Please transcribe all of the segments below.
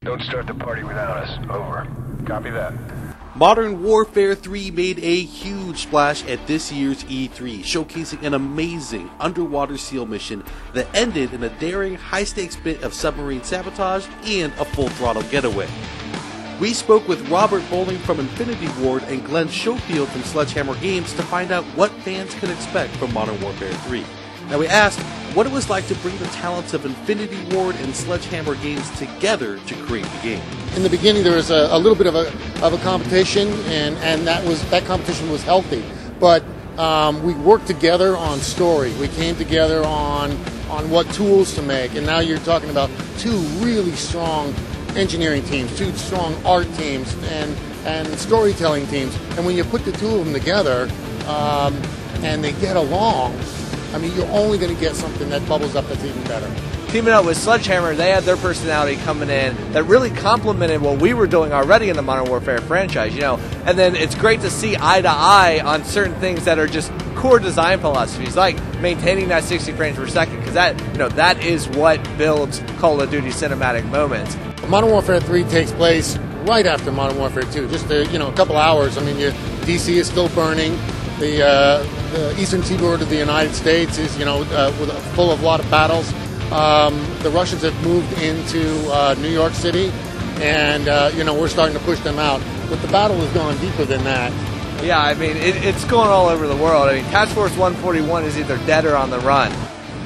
Don't start the party without us. Over. Copy that. Modern Warfare 3 made a huge splash at this year's E3, showcasing an amazing underwater SEAL mission that ended in a daring, high-stakes bit of submarine sabotage and a full-throttle getaway. We spoke with Robert Bowling from Infinity Ward and Glenn Schofield from Sledgehammer Games to find out what fans can expect from Modern Warfare 3. Now we asked what it was like to bring the talents of Infinity Ward and Sledgehammer Games together to create the game. In the beginning, there was a little bit of a competition, and that competition was healthy. But we worked together on story. We came together on what tools to make, and now you're talking about two really strong engineering teams, two strong art teams, and storytelling teams. And when you put the two of them together, and they get along, I mean, you're only going to get something that bubbles up that's even better. Teaming up with Sledgehammer, they had their personality coming in that really complemented what we were doing already in the Modern Warfare franchise, And then it's great to see eye to eye on certain things that are just core design philosophies, like maintaining that 60 frames per second, because that is what builds Call of Duty cinematic moments. Modern Warfare 3 takes place right after Modern Warfare 2, just a couple hours. I mean, DC is still burning. The eastern seaboard of the United States is, full of a lot of battles. The Russians have moved into New York City, and we're starting to push them out. But the battle has gone deeper than that. Yeah, I mean, it's going all over the world. I mean, Task Force 141 is either dead or on the run.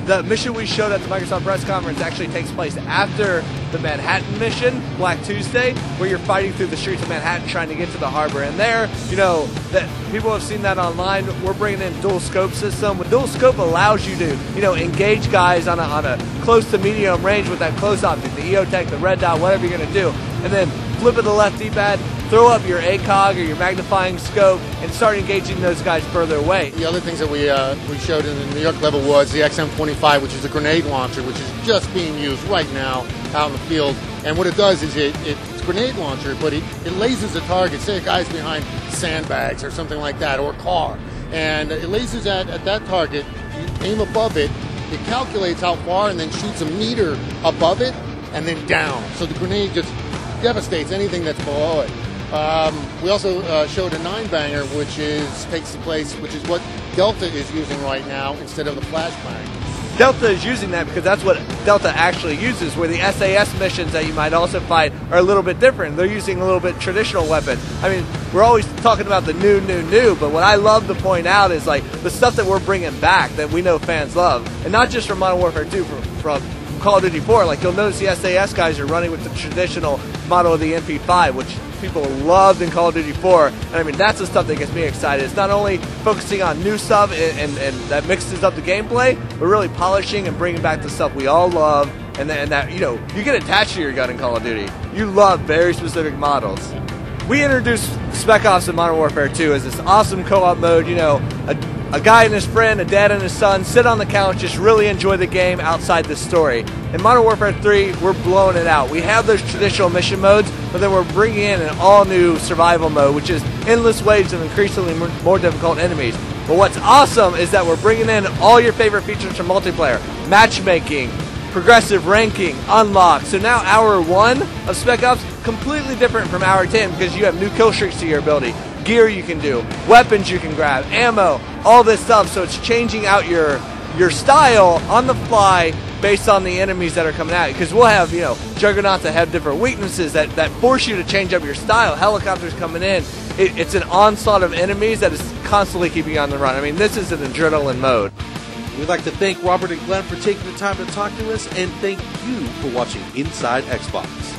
The mission we showed at the Microsoft press conference actually takes place after the Manhattan mission, Black Tuesday, where you're fighting through the streets of Manhattan trying to get to the harbor. And there, that people have seen that online. We're bringing in dual scope system. With dual scope allows you to, engage guys on a close to medium range with that close optic, the EOTech, the red dot, whatever you're going to do, and then flip of the left D-pad, throw up your ACOG or your magnifying scope, and start engaging those guys further away. The other things that we showed in the New York level was the XM25, which is a grenade launcher, which is just being used right now out in the field. And what it does is it's a grenade launcher, but it lasers a target. Say a guy's behind sandbags or something like that, or a car. And it lasers at that target, you aim above it, it calculates how far and then shoots a meter above it and then down. So the grenade just devastates anything that's below it. We also showed a 9-banger, which takes the place, which is what Delta is using right now instead of the flashbang. Delta is using that because that's what Delta actually uses, where the SAS missions that you might also fight are a little bit different. They're using a little bit traditional weapon. I mean, we're always talking about the new, but what I love to point out is like the stuff that we're bringing back that we know fans love, and not just from Modern Warfare 2, from Call of Duty 4. Like, you'll notice the SAS guys are running with the traditional model of the MP5, which people loved in Call of Duty 4, and I mean, that's the stuff that gets me excited. It's not only focusing on new stuff and that mixes up the gameplay, but really polishing and bringing back the stuff we all love, and that you get attached to your gun in Call of Duty. You love very specific models. We introduced Spec Ops in Modern Warfare 2 as this awesome co-op mode, a guy and his friend, a dad and his son, sit on the couch, just really enjoy the game outside the story. In Modern Warfare 3, we're blowing it out. We have those traditional mission modes, but then we're bringing in an all-new survival mode, which is endless waves of increasingly more difficult enemies. But what's awesome is that we're bringing in all your favorite features from multiplayer: matchmaking, progressive ranking, unlock. So now Hour 1 of Spec Ops, completely different from Hour 10 because you have new kill streaks to your ability, gear you can do, weapons you can grab, ammo, all this stuff. So it's changing out your style on the fly based on the enemies that are coming at you. Because we'll have, juggernauts that have different weaknesses that force you to change up your style. Helicopters coming in. It's an onslaught of enemies that is constantly keeping you on the run. I mean, this is an adrenaline mode. We'd like to thank Robert and Glenn for taking the time to talk to us, and thank you for watching Inside Xbox.